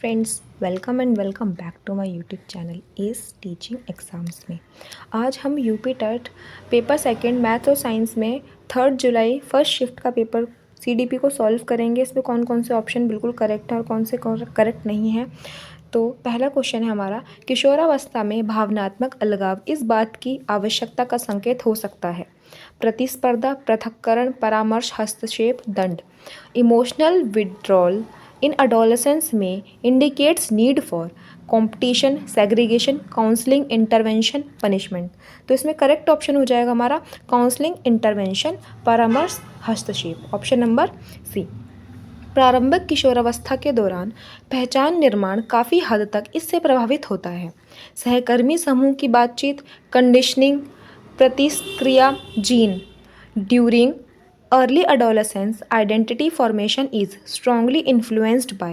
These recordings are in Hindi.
Friends, welcome and welcome back to my YouTube channel S teaching exams में। आज हम UP TET paper second math और साइंस में 3 जुलाई फर्स्ट शिफ्ट का पेपर सीडीपी को सॉल्व करेंगे। इसमें कौन कौन से ऑप्शन बिल्कुल करेक्ट है और कौन से करेक्ट नहीं है। तो पहला क्वेश्चन है हमारा, किशोरावस्था में भावनात्मक अलगाव इस बात की आवश्यकता का संकेत हो सकता है। प्रतिस्पर्धा, पृथक्करण, परामर्श, हस्तक्षेप, दंड। इमोशनल विड्रॉल इन adolescence में indicates need for competition, segregation, counseling, intervention, punishment। तो इसमें करेक्ट ऑप्शन हो जाएगा हमारा काउंसलिंग, इंटरवेंशन, परामर्श, हस्तक्षेप। Option number C. प्रारंभिक किशोरावस्था के दौरान पहचान निर्माण काफ़ी हद तक इससे प्रभावित होता है। सहकर्मी समूह की बातचीत, कंडीशनिंग, प्रतिक्रिया, gene. During early adolescence, identity formation is strongly influenced by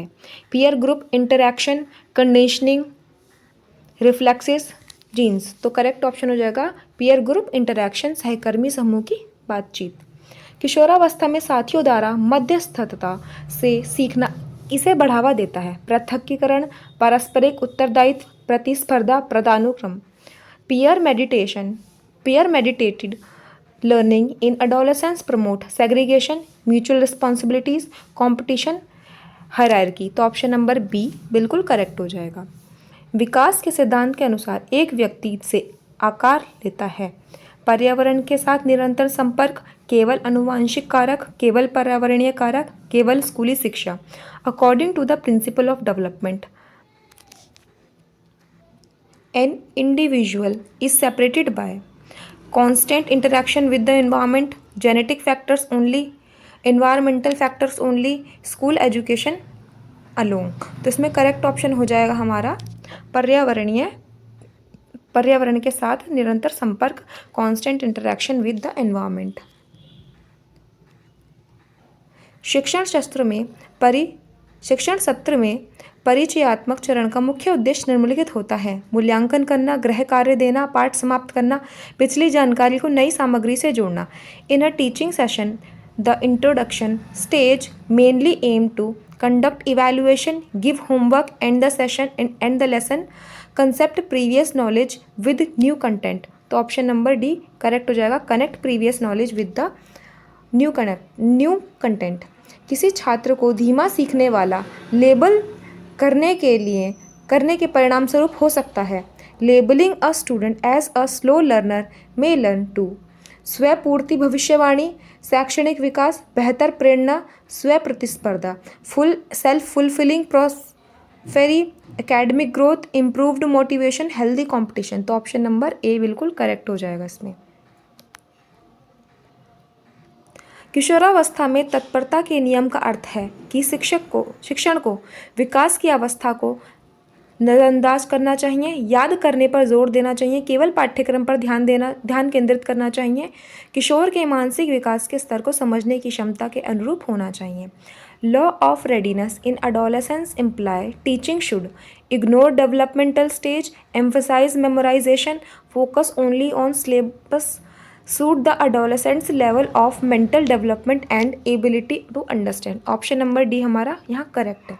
peer group interaction, conditioning, reflexes, genes। तो करेक्ट ऑप्शन हो जाएगा पीयर ग्रुप इंटरैक्शन, सहकर्मी समूह की बातचीत। किशोरावस्था में साथियों द्वारा मध्यस्थता से सीखना इसे बढ़ावा देता है। पृथक्कीकरण, पारस्परिक उत्तरदायित्व, प्रतिस्पर्धा, पदानुक्रम। Peer meditation, peer meditated learning in adolescence promote segregation, mutual responsibilities, competition, hierarchy। तो ऑप्शन नंबर बी बिल्कुल करेक्ट हो जाएगा। विकास के सिद्धांत के अनुसार एक व्यक्ति से आकार लेता है। पर्यावरण के साथ निरंतर संपर्क, केवल आनुवंशिक कारक, केवल पर्यावरणीय कारक, केवल स्कूली शिक्षा। According to the principle of development, an individual is separated by constant interaction with the environment, genetic factors only, environmental factors only, school education alone। तो इसमें करेक्ट ऑप्शन हो जाएगा हमारा पर्यावरण के साथ निरंतर संपर्क, constant interaction with the environment. शिक्षण सत्र में परिचयात्मक चरण का मुख्य उद्देश्य निम्नलिखित होता है। मूल्यांकन करना, गृह कार्य देना, पाठ समाप्त करना, पिछली जानकारी को नई सामग्री से जोड़ना। In a teaching session the introduction stage mainly aim to conduct evaluation, give homework, end the session end the lesson, concept previous knowledge with new content. तो ऑप्शन नंबर डी करेक्ट हो जाएगा, connect previous knowledge with the new content. किसी छात्र को धीमा सीखने वाला लेबल करने के परिणाम स्वरूप हो सकता है। Labelling a student as a slow learner may learn to स्वपूर्ति, भविष्यवाणी, शैक्षणिक विकास, बेहतर प्रेरणा, स्व प्रतिस्पर्धा, self fulfilling prosperity, academic growth, improved motivation, healthy competition. तो ऑप्शन नंबर ए बिल्कुल करेक्ट हो जाएगा इसमें। किशोरावस्था में तत्परता के नियम का अर्थ है कि शिक्षण को विकास की अवस्था को नज़रअंदाज करना चाहिए, याद करने पर जोर देना चाहिए, केवल पाठ्यक्रम पर ध्यान केंद्रित करना चाहिए, किशोर के मानसिक विकास के स्तर को समझने की क्षमता के अनुरूप होना चाहिए। Law of readiness in adolescence imply teaching should ignore developmental stage, emphasise memorisation, focus only on syllabus, suit the adolescent's level of mental development and ability to understand। Option number D हमारा यहाँ करेक्ट है।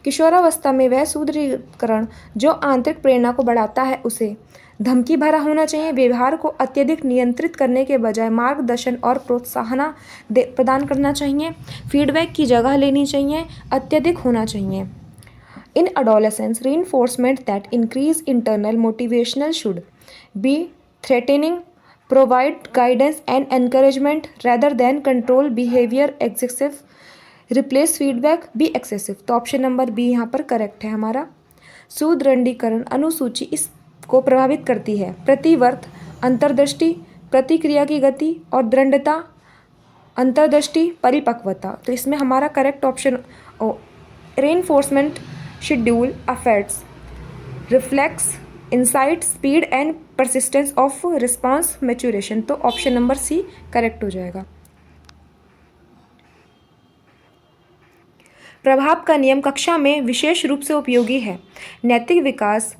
किशोरावस्था में वह सुदृढ़ीकरण जो आंतरिक प्रेरणा को बढ़ाता है उसे धमकी भरा होना चाहिए। व्यवहार को अत्यधिक नियंत्रित करने के बजाय मार्गदर्शन और प्रोत्साहन प्रदान करना चाहिए। फीडबैक की जगह लेनी चाहिए, अत्यधिक होना चाहिए। In adolescence, reinforcement that increase internal motivational should be threatening, provide guidance and encouragement rather than control behavior excessive, replace feedback be excessive। तो ऑप्शन नंबर बी यहाँ पर करेक्ट है हमारा। सुदृढ़ीकरण अनुसूची इसको प्रभावित करती है। प्रतिवर्त, अंतर्दृष्टि, प्रतिक्रिया की गति और दृढ़ता, अंतर्दृष्टि, परिपक्वता। तो इसमें हमारा correct option reinforcement schedule affects reflex, insight, speed and persistence of response, maturation. तो ऑप्शन नंबर सी करेक्ट हो जाएगा। प्रभाव का नियम कक्षा में विशेष रूप से उपयोगी है। नैतिक विकास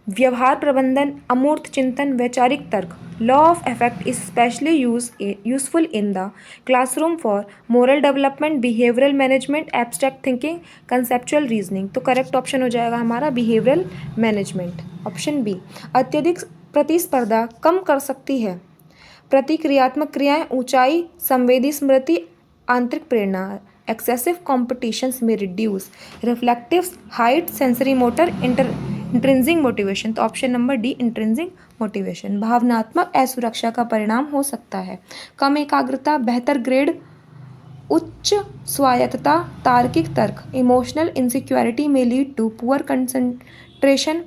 व्यवहार प्रबंधन, अमूर्त चिंतन, वैचारिक तर्क। Law of effect is specially useful in the classroom for moral development, behavioural management, abstract thinking, conceptual reasoning. तो करेक्ट ऑप्शन हो जाएगा हमारा बिहेवियरल मैनेजमेंट, ऑप्शन बी। अत्यधिक प्रतिस्पर्धा कम कर सकती है। प्रतिक्रियात्मक क्रियाएं, ऊंचाई, संवेदी स्मृति, आंतरिक प्रेरणा। एक्सेसिव कॉम्पिटिशन्स में reduce reflectives, height, sensory motor, intrinsic motivation. तो option number D intrinsic motivation. भावनात्मक असुरक्षा का परिणाम हो सकता है कम एकाग्रता, बेहतर ग्रेड, उच्च स्वायत्तता, तार्किक तर्क। इमोशनल इनसिक्योरिटी में lead to poor concentration,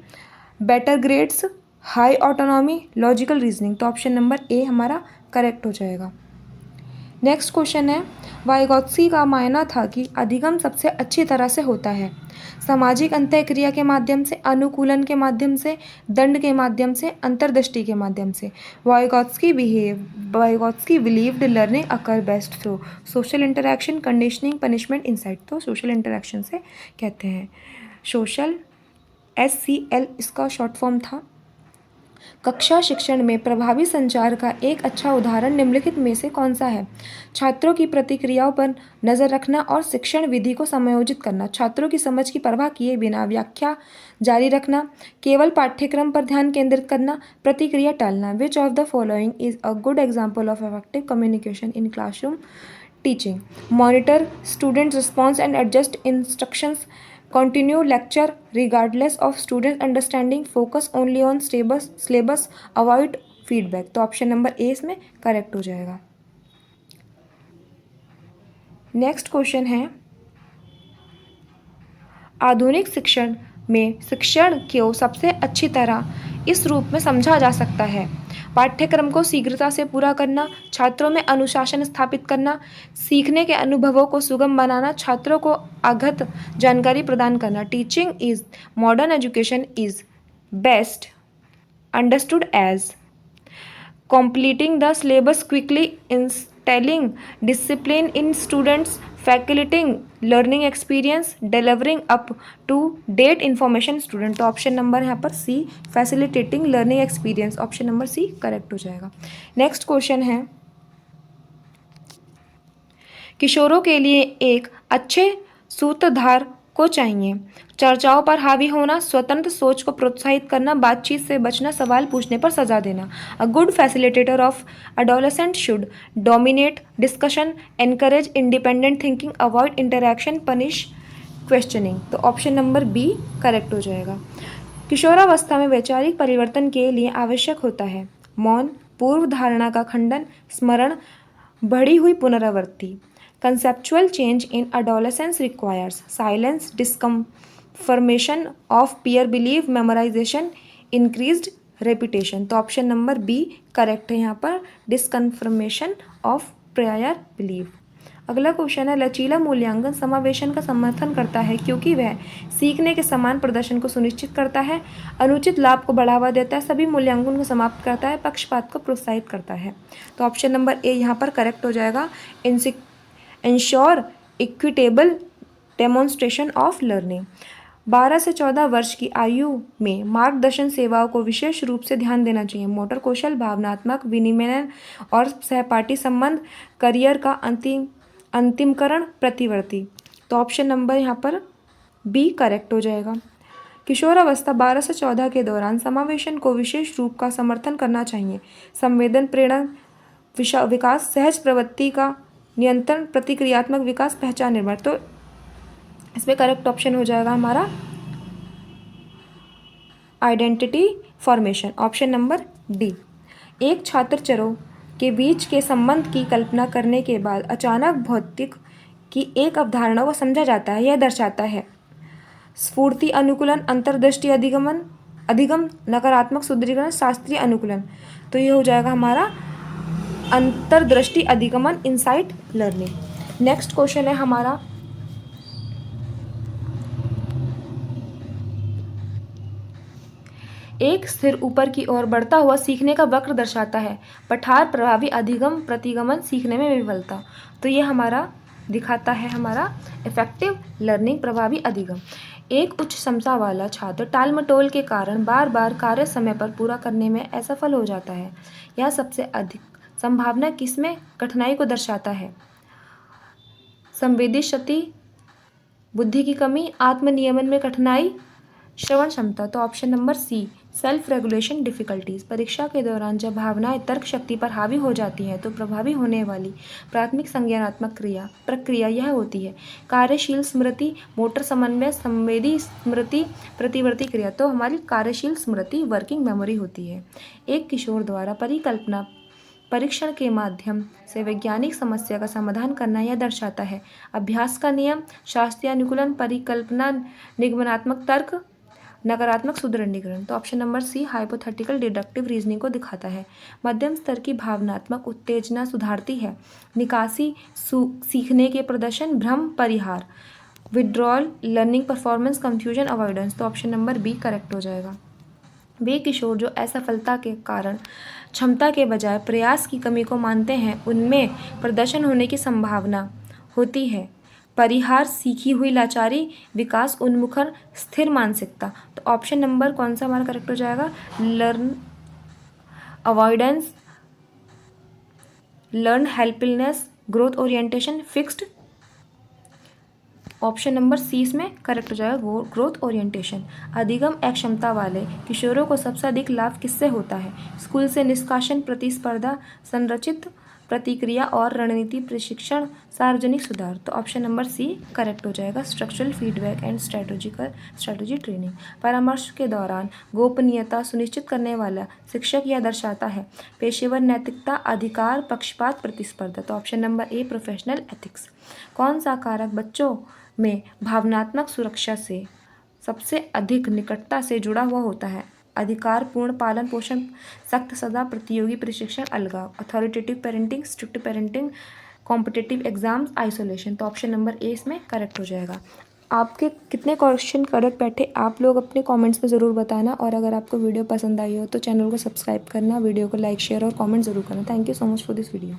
better grades, high autonomy, logical reasoning. तो ऑप्शन नंबर ए हमारा करेक्ट हो जाएगा। नेक्स्ट क्वेश्चन है, वाइगोत्स्की का मानना था कि अधिगम सबसे अच्छी तरह से होता है सामाजिक अंतःक्रिया के माध्यम से, अनुकूलन के माध्यम से, दंड के माध्यम से, अंतर्दृष्टि के माध्यम से। Vygotsky believed learning occur best through social interaction, conditioning, punishment, insight. तो सोशल इंटरैक्शन से कहते हैं। सोशल SCL इसका शॉर्ट फॉर्म था। कक्षा शिक्षण में प्रभावी संचार का एक अच्छा उदाहरण निम्नलिखित में से कौन सा है? छात्रों की प्रतिक्रियाओं पर नज़र रखना और शिक्षण विधि को समायोजित करना, छात्रों की समझ की परवाह किए बिना व्याख्या जारी रखना, केवल पाठ्यक्रम पर ध्यान केंद्रित करना, प्रतिक्रिया टालना। Which of the following is a good example of effective communication in classroom teaching? Monitor students response and adjust instructions, continue lecture regardless of student understanding, focus only on syllabus, avoid feedback। तो ऑप्शन नंबर ए इसमें करेक्ट हो जाएगा। नेक्स्ट क्वेश्चन है, आधुनिक शिक्षण में शिक्षण को सबसे अच्छी तरह इस रूप में समझा जा सकता है: पाठ्यक्रम को शीघ्रता से पूरा करना, छात्रों में अनुशासन स्थापित करना, सीखने के अनुभवों को सुगम बनाना, छात्रों को अगत जानकारी प्रदान करना। Teaching is modern education is best understood as completing the syllabus quickly, instilling discipline in students, facilitating learning experience, delivering up to date information student। तो ऑप्शन नंबर यहाँ पर C facilitating learning experience, option number C correct हो जाएगा। नेक्स्ट क्वेश्चन है, किशोरों के लिए एक अच्छे सूत्रधार को चाहिए: चर्चाओं पर हावी होना, स्वतंत्र सोच को प्रोत्साहित करना, बातचीत से बचना, सवाल पूछने पर सजा देना। A good facilitator of adolescent should dominate discussion, encourage independent thinking, avoid interaction, punish questioning. तो ऑप्शन नंबर बी करेक्ट हो जाएगा। किशोरावस्था में वैचारिक परिवर्तन के लिए आवश्यक होता है मौन, पूर्व धारणा का खंडन, स्मरण, बढ़ी हुई पुनरावृत्ति। Conceptual change in adolescence requires silence, disconfirmation of peer belief, memorization, increased repetition। तो ऑप्शन नंबर बी करेक्ट है यहाँ पर, डिसकन्फर्मेशन ऑफ प्रायर बिलीफ। अगला क्वेश्चन है, लचीला मूल्यांकन समावेशन का समर्थन करता है क्योंकि वह सीखने के समान प्रदर्शन को सुनिश्चित करता है, अनुचित लाभ को बढ़ावा देता है, सभी मूल्यांकन को समाप्त करता है, पक्षपात को प्रोत्साहित करता है। तो ऑप्शन नंबर ए यहाँ पर करेक्ट हो जाएगा। Ensure equitable demonstration of learning. 12 से 14 वर्ष की आयु में मार्गदर्शन सेवाओं को विशेष रूप से ध्यान देना चाहिए। मोटर कौशल, भावनात्मक विनिमय और सहपाठी संबंध, करियर का अंतिमकरण, प्रतिवर्ती। तो ऑप्शन नंबर यहाँ पर बी करेक्ट हो जाएगा। किशोरावस्था 12 से 14 के दौरान समावेशन को विशेष रूप का समर्थन करना चाहिए। संवेदन, प्रेरण विकास, सहज प्रवृत्ति का नियंत्रण, प्रतिक्रियात्मक विकास, पहचान निर्माण। तो इसमें करेक्ट ऑप्शन हो जाएगा हमारा identity formation, option number D. एक छात्र चरों के बीच के संबंध की कल्पना करने के बाद अचानक भौतिक की एक अवधारणा को समझा जाता है। यह दर्शाता है स्फूर्ति अनुकूलन, अंतर्दृष्टि अधिगम, नकारात्मक सुदृढ़ीकरण, शास्त्रीय अनुकूलन। तो ये हो जाएगा हमारा अंतर्दृष्टि अधिगमन, इनसाइट लर्निंग। नेक्स्ट क्वेश्चन है हमारा, एक स्थिर ऊपर की ओर बढ़ता हुआ सीखने का वक्र दर्शाता है पठार प्रभावी अधिगम, प्रतिगमन, सीखने में विफलता। तो ये हमारा दिखाता है हमारा इफेक्टिव लर्निंग, प्रभावी अधिगम। एक उच्च क्षमता वाला छात्र टालमटोल के कारण बार बार कार्य समय पर पूरा करने में असफल हो जाता है। यह सबसे अधिक संभावना किसमें कठिनाई को दर्शाता है? संवेदी क्षति, बुद्धि की कमी, आत्मनियमन में कठिनाई, श्रवण क्षमता। तो option number C, self regulation difficulties. परीक्षा के दौरान जब भावनाएं तर्क शक्ति पर हावी हो जाती हैं तो प्रभावी होने वाली प्राथमिक संज्ञानात्मक प्रक्रिया यह होती है: कार्यशील स्मृति, मोटर समन्वय, संवेदी स्मृति, प्रतिवर्ती क्रिया। तो हमारी कार्यशील स्मृति वर्किंग मेमोरी होती है। एक किशोर द्वारा परिकल्पना परीक्षण के माध्यम से वैज्ञानिक समस्या का समाधान करना यह दर्शाता है: अभ्यास का नियम, शास्त्रीय अनुकूलन, परिकल्पना, निगमनात्मक तर्क, नकारात्मक सुदृढ़ीकरण। तो option number C, hypothetical deductive reasoning को दिखाता है। मध्यम स्तर की भावनात्मक उत्तेजना सुधारती है। निकासी, सीखने के प्रदर्शन, भ्रम परिहार, withdrawal, learning performance, confusion, avoidance. तो ऑप्शन नंबर बी करेक्ट हो जाएगा। वे किशोर जो असफलता के कारण क्षमता के बजाय प्रयास की कमी को मानते हैं, उनमें प्रदर्शन होने की संभावना होती है। परिहार, सीखी हुई लाचारी, विकास उन्मुखन, स्थिर मानसिकता। तो ऑप्शन नंबर कौन सा हमारा करेक्ट हो जाएगा? Learn avoidance, learn helpfulness, growth orientation, fixed. Option number C इसमें करेक्ट हो जाएगा, ग्रोथ ओरिएंटेशन। अधिगम अक्षमता वाले किशोरों को सबसे अधिक लाभ किससे होता है? स्कूल से निष्कासन, प्रतिस्पर्धा, संरचित प्रतिक्रिया और रणनीति प्रशिक्षण, सार्वजनिक सुधार। तो ऑप्शन नंबर सी करेक्ट हो जाएगा, structural feedback and strategy training. परामर्श के दौरान गोपनीयता सुनिश्चित करने वाला शिक्षक यह दर्शाता है: पेशेवर नैतिकता, अधिकार, पक्षपात, प्रतिस्पर्धा। तो ऑप्शन नंबर ए, प्रोफेशनल एथिक्स। कौन सा कारक बच्चों में भावनात्मक सुरक्षा से सबसे अधिक निकटता से जुड़ा हुआ होता है? अधिकार, पूर्ण पालन पोषण, सख्त सजा, प्रतियोगी प्रशिक्षण, अलगाव, authoritative parenting, strict parenting, competitive exams, isolation. तो ऑप्शन नंबर ए इसमें करेक्ट हो जाएगा। आपके कितने क्वेश्चन करेक्ट बैठे आप लोग अपने कमेंट्स में ज़रूर बताना, और अगर आपको वीडियो पसंद आई हो तो चैनल को सब्सक्राइब करना, वीडियो को लाइक, शेयर और कमेंट ज़रूर करना। Thank you so much for this video.